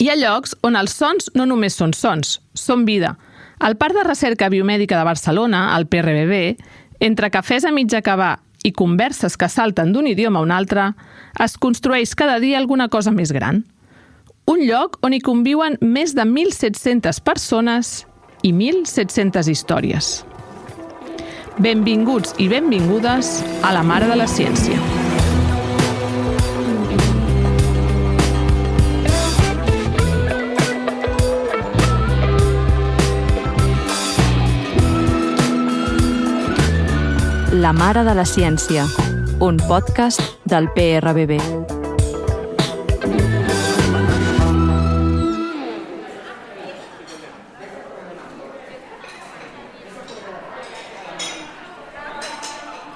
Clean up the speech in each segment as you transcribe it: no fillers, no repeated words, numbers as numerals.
Hi ha llocs on els sons no només són sons, són vida. Al Parc de Recerca Biomèdica de Barcelona, al PRBB, entre cafès a mig acabar i converses que salten d'un idioma a un altre, es construeix cada dia alguna cosa més gran. Un lloc on hi conviuen més de 1.700 persones i 1.700 històries. Benvinguts i benvingudes a la Mare de la Ciència. La Mare de la Ciència, un podcast del PRBB.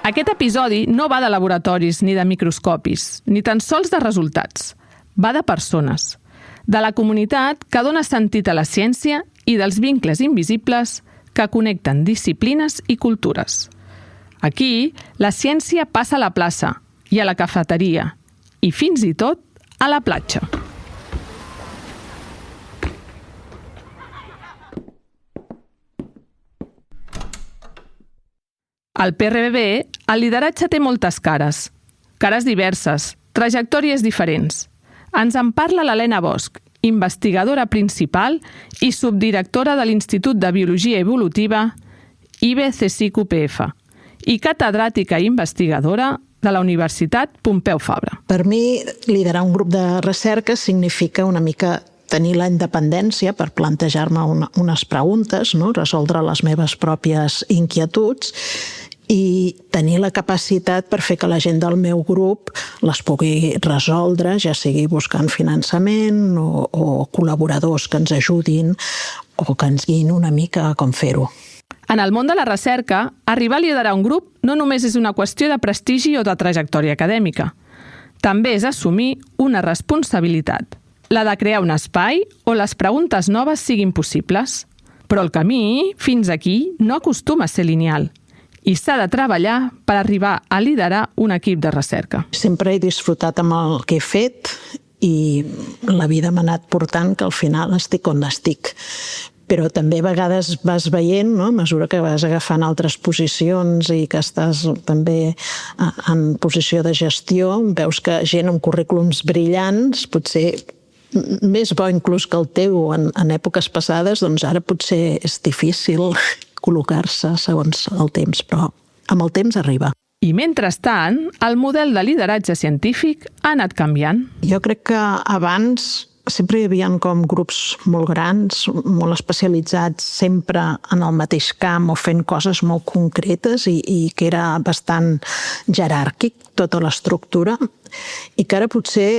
Aquest episodi no va de laboratoris ni de microscopis, ni tan sols de resultats. Va de persones, de la comunitat que dona sentit a la ciència i dels vincles invisibles que connecten disciplines i cultures. Aquí, la ciència passa a la plaça i a la cafeteria i fins i tot a la platja. Al PRBB, el lideratge té moltes cares diverses, trajectòries diferents. Ens en parla l'Helena Bosch, investigadora principal i subdirectora de l'Institut de Biologia Evolutiva IBCSIC-UPF i catedràtica i investigadora de la Universitat Pompeu Fabra. Per mi, liderar un grup de recerca significa una mica tenir la independència per plantejar-me unes preguntes, no? Resoldre les meves pròpies inquietuds i tenir la capacitat per fer que la gent del meu grup les pugui resoldre, ja sigui buscant finançament o col·laboradors que ens ajudin o que ens guiïn una mica a com fer-ho. En el món de la recerca, arribar a liderar un grup no només és una qüestió de prestigi o de trajectòria acadèmica. També és assumir una responsabilitat, la de crear un espai on les preguntes noves siguin possibles. Però el camí, fins aquí, no acostuma a ser lineal i s'ha de treballar per arribar a liderar un equip de recerca. Sempre he disfrutat amb el que he fet i la vida m'ha anat portant que al final estic on estic. Però també a vegades vas veient, no? A mesura que vas agafant altres posicions i que estàs també en posició de gestió, veus que gent amb currículums brillants, potser més bo inclús que el teu en èpoques passades, doncs ara potser és difícil col·locar-se segons el temps, però amb el temps arriba. I mentrestant, el model de lideratge científic ha anat canviant. Jo crec que abans sempre hi havia com grups molt grans, molt especialitzats sempre en el mateix camp o fent coses molt concretes i que era bastant jeràrquic tota l'estructura i que ara potser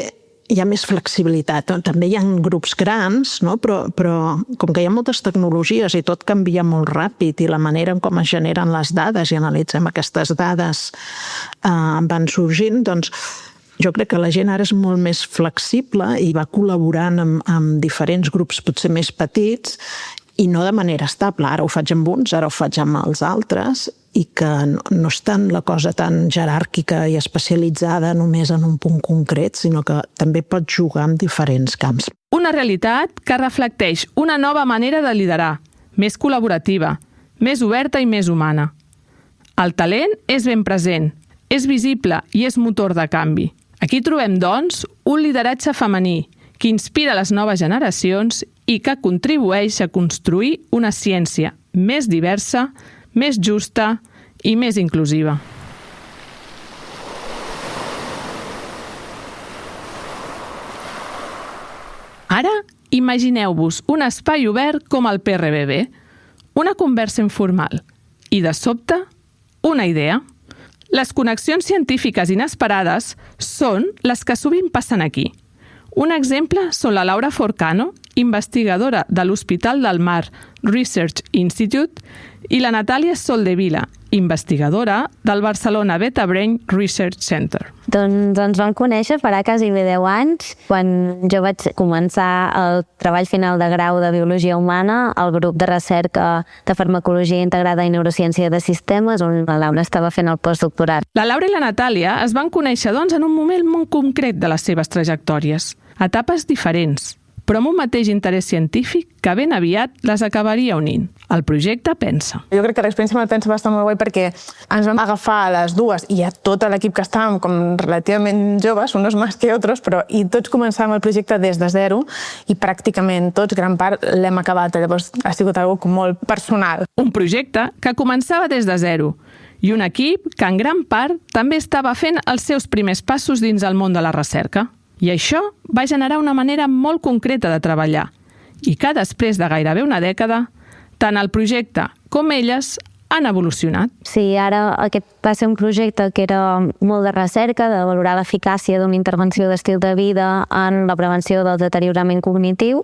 hi ha més flexibilitat. També hi ha grups grans, no? però com que hi ha moltes tecnologies i tot canvia molt ràpid i la manera en com es generen les dades i analitzem aquestes dades van sorgint, doncs jo crec que la gent ara és molt més flexible i va col·laborant amb diferents grups potser més petits i no de manera estable. Ara ho faig amb uns, ara ho faig amb els altres i que no és tant la cosa tan jeràrquica i especialitzada només en un punt concret, sinó que també pot jugar en diferents camps. Una realitat que reflecteix una nova manera de liderar, més col·laborativa, més oberta i més humana. El talent és ben present, és visible i és motor de canvi. Aquí trobem, doncs, un lideratge femení que inspira les noves generacions i que contribueix a construir una ciència més diversa, més justa i més inclusiva. Ara, imagineu-vos un espai obert com el PRBB, una conversa informal i, de sobte, una idea. Les connexions científiques inesperades són les que sovint passen aquí. Un exemple són la Laura Forcano, investigadora de l'Hospital del Mar Research Institute, i la Natàlia Soldevila, investigadora del Barcelona Beta Brain Research Center. Doncs ens vam conèixer farà quasi 10 anys, quan jo vaig començar el treball final de grau de Biologia Humana al grup de recerca de Farmacologia Integrada i Neurociència de Sistemes, on la Laura estava fent el postdoctorat. La Laura i la Natàlia es van conèixer, doncs, en un moment molt concret de les seves trajectòries, etapes diferents, però amb un mateix interès científic que ben aviat les acabaria unint. El projecte Pensa. Jo crec que l'experiència amb el Pensa va estar molt guai perquè ens vam agafar a les dues i a tot l'equip que estàvem com relativament joves, unos més que altres, però i tots començàvem el projecte des de zero i pràcticament tots, gran part, l'hem acabat. Llavors ha sigut algo molt personal. Un projecte que començava des de zero i un equip que en gran part també estava fent els seus primers passos dins el món de la recerca. I això va generar una manera molt concreta de treballar i que després de gairebé una dècada, tant el projecte com elles han evolucionat. Sí, ara aquest va ser un projecte que era molt de recerca, de valorar l'eficàcia d'una intervenció d'estil de vida en la prevenció del deteriorament cognitiu,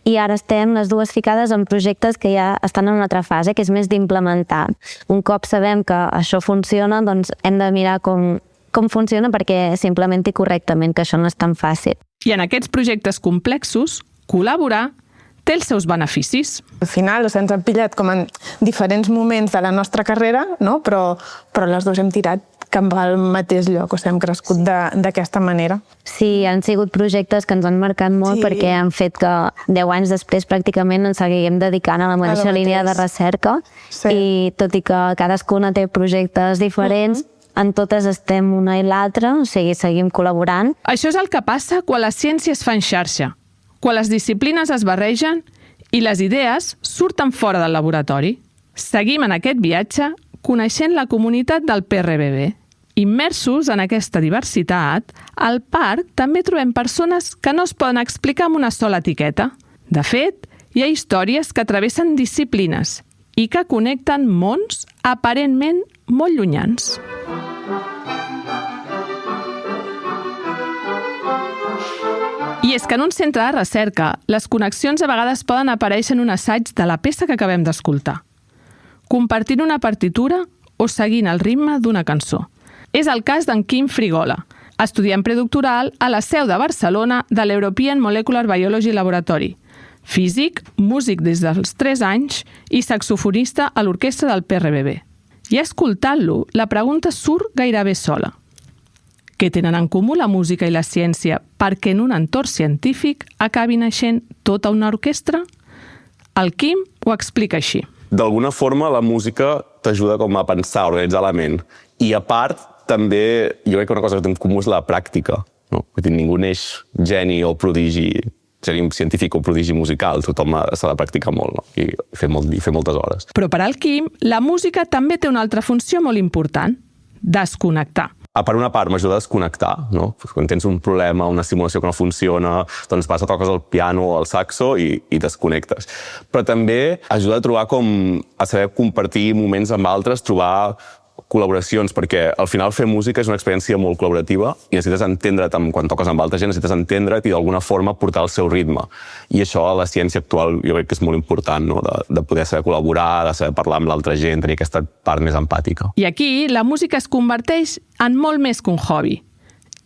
i ara estem les dues ficades en projectes que ja estan en una altra fase, que és més d'implementar. Un cop sabem que això funciona, doncs hem de mirar com funciona perquè s'implementi correctament, que això no és tan fàcil. I en aquests projectes complexos, col·laborar té els seus beneficis. Al final ens han pillat com en diferents moments de la nostra carrera, no? però les dues hem tirat cap al mateix lloc, o sigui, hem crescut d'aquesta manera. Sí, han sigut projectes que ens han marcat molt perquè han fet que 10 anys després pràcticament ens seguim dedicant a la mateixa línia de recerca i tot i que cadascuna té projectes diferents, en totes estem una i l'altra, o sigui, seguim col·laborant. Això és el que passa quan la ciència es fa en xarxa, quan les disciplines es barregen i les idees surten fora del laboratori. Seguim en aquest viatge coneixent la comunitat del PRBB. Immersos en aquesta diversitat, al parc també trobem persones que no es poden explicar amb una sola etiqueta. De fet, hi ha històries que travessen disciplines i que connecten mons aparentment molt llunyans. I és que en un centre de recerca, les connexions a vegades poden aparèixer en un assaig de la peça que acabem d'escoltar, compartint una partitura o seguint el ritme d'una cançó. És el cas d'en Quim Frigola, estudiant predoctoral a la seu de Barcelona de l'European Molecular Biology Laboratory, físic, músic des dels 3 anys i saxofonista a l'orquestra del PRBB. I escoltant-lo, la pregunta surt gairebé sola. Què tenen en comú la música i la ciència perquè en un entorn científic acabi naixent tota una orquestra? El Quim ho explica així. D'alguna forma, la música t'ajuda com a pensar, a organitzar la ment. I a part, també, jo crec que una cosa que té en comú és la pràctica. No? Vull dir, ningú neix geni o prodigi, geni científic o prodigi musical. Tothom s'ha de practicar molt, no? I fer moltes hores. Però per al Quim, la música també té una altra funció molt important: desconnectar. Per una part, m'ajuda a desconnectar, no? Quan tens un problema, una simulació que no funciona, doncs vas a toques el piano o el saxo i desconnectes. Però també ajuda a trobar a saber compartir moments amb altres, trobar col·laboracions, perquè al final fer música és una experiència molt col·laborativa i necessites entendre't, quan toques amb altra gent, necessites entendre't i d'alguna forma portar el seu ritme. I això a la ciència actual jo crec que és molt important, no? De poder saber col·laborar, de saber parlar amb l'altra gent, tenir aquesta part més empàtica. I aquí la música es converteix en molt més que un hobby.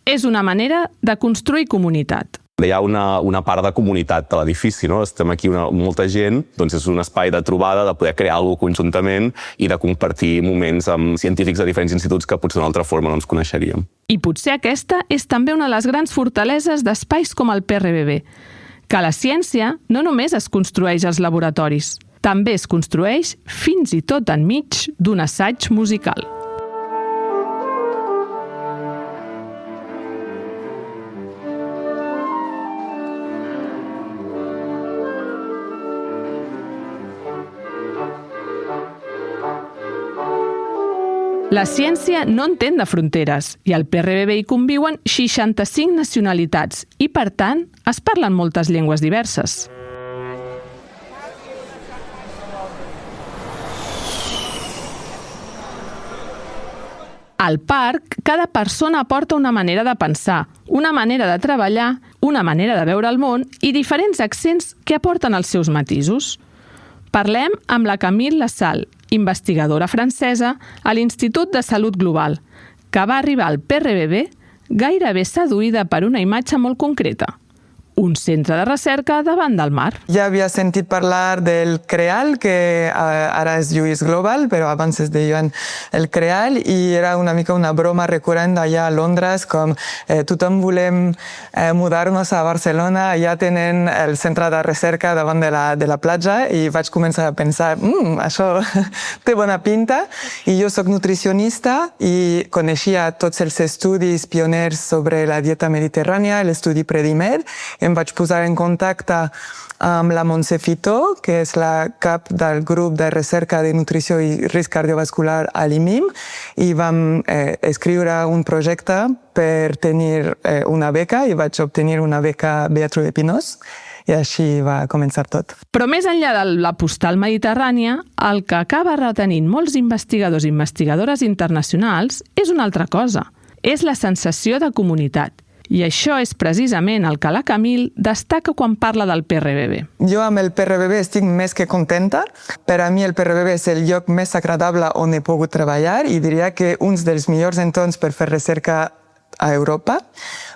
És una manera de construir comunitat. Hi ha una part de comunitat a l'edifici, no? Estem aquí molta gent, doncs és un espai de trobada, de poder crear alguna cosa conjuntament i de compartir moments amb científics de diferents instituts que potser d'una altra forma no ens coneixeríem. I potser aquesta és també una de les grans fortaleses d'espais com el PRBB, que la ciència no només es construeix als laboratoris, també es construeix fins i tot enmig d'un assaig musical. La ciència no entén de fronteres i al PRBB hi conviuen 65 nacionalitats i, per tant, es parlen moltes llengües diverses. Al parc, cada persona aporta una manera de pensar, una manera de treballar, una manera de veure el món i diferents accents que aporten els seus matisos. Parlem amb la Camille Lassalle, investigadora francesa a l'Institut de Salut Global, que va arribar al PRBB gairebé seduïda per una imatge molt concreta. un centre de recerca davant del mar. Ja havia sentit parlar del CREAL, que ara es Lluís Global, però abans es deien el CREAL, i era una mica una broma recurrent allà a Londres, com tothom volem mudar-nos a Barcelona, allà tenen el centre de recerca davant de la platja, i vaig començar a pensar, això té bona pinta, i jo soc nutricionista i coneixia tots els estudis pioners sobre la dieta mediterrània, l'estudi Predimed. Em vaig posar en contacte amb la Montse Fitó, que és la cap del grup de recerca de nutrició i risc cardiovascular a l'IMIM, i vam escriure un projecte per tenir una beca, i vaig obtenir una beca Beatriu de Pinós, i així va començar tot. Però més enllà de la postal mediterrània, el que acaba retenint molts investigadors i investigadores internacionals és una altra cosa. És la sensació de comunitat. I això és precisament el que la Camil destaca quan parla del PRBB. Jo amb el PRBB estic més que contenta. Per a mi el PRBB és el lloc més agradable on he pogut treballar i diria que un dels millors entorns per fer recerca a Europa.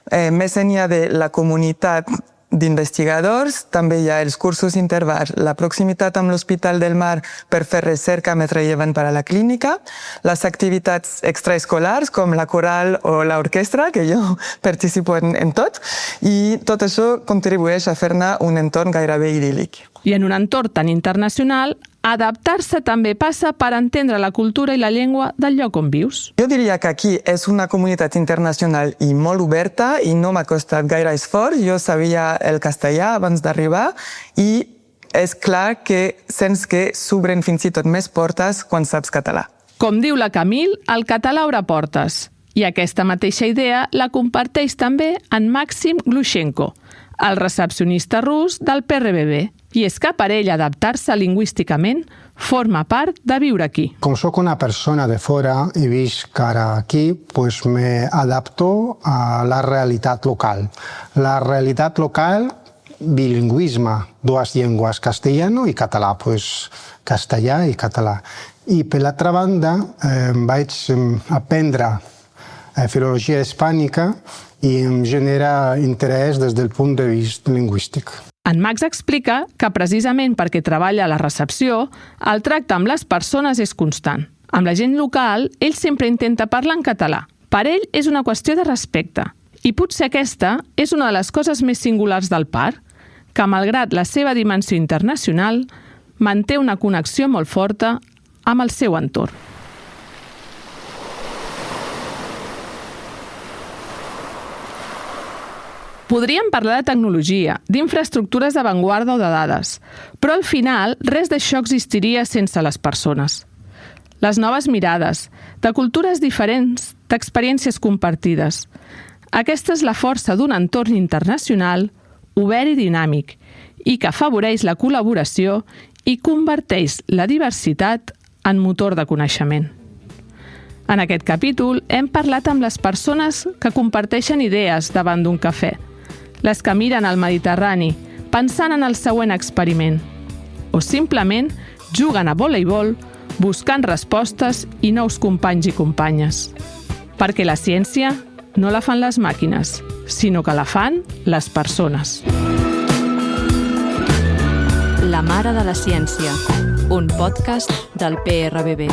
Més enllà de la comunitat d'investigadors, també hi ha els cursos intervals, la proximitat amb l'Hospital del Mar per fer recerca més rellevant per a la clínica, les activitats extraescolars com la coral o l'orquestra, que jo participo en tot, i tot això contribueix a fer-ne un entorn gairebé idíl·lic. I en un entorn tan internacional, adaptar-se també passa per entendre la cultura i la llengua del lloc on vius. Jo diria que aquí és una comunitat internacional i molt oberta i no m'ha costat gaire esforç. Jo sabia el castellà abans d'arribar i és clar que sents que s'obren fins i tot més portes quan saps català. Com diu la Camil, el català obre portes. I aquesta mateixa idea la comparteix també en Maxim Glushenko, el recepcionista rus del PRBB. I és que per ell adaptar-se lingüísticament forma part de viure aquí. Com soc una persona de fora i visc ara aquí, pues me adapto a la realitat local. La realitat local, bilingüisme, dues llengües, castellano i català, pues castellà i català. I per l'altra banda vaig aprendre filologia hispànica i em genera interès des del punt de vista lingüístic. En Max explica que precisament perquè treballa a la recepció, el tracte amb les persones és constant. Amb la gent local, ell sempre intenta parlar en català. Per ell és una qüestió de respecte. I potser aquesta és una de les coses més singulars del parc, que malgrat la seva dimensió internacional, manté una connexió molt forta amb el seu entorn. Podríem parlar de tecnologia, d'infraestructures d'avantguarda o de dades, però al final res d'això existiria sense les persones. Les noves mirades, de cultures diferents, d'experiències compartides. Aquesta és la força d'un entorn internacional, obert i dinàmic, i que afavoreix la col·laboració i converteix la diversitat en motor de coneixement. En aquest capítol hem parlat amb les persones que comparteixen idees davant d'un cafè, les que miren al Mediterrani pensant en el següent experiment, o simplement juguen a voleibol buscant respostes i nous companys i companyes. Perquè la ciència no la fan les màquines, sinó que la fan les persones. La mare de la ciència, un podcast del PRBB.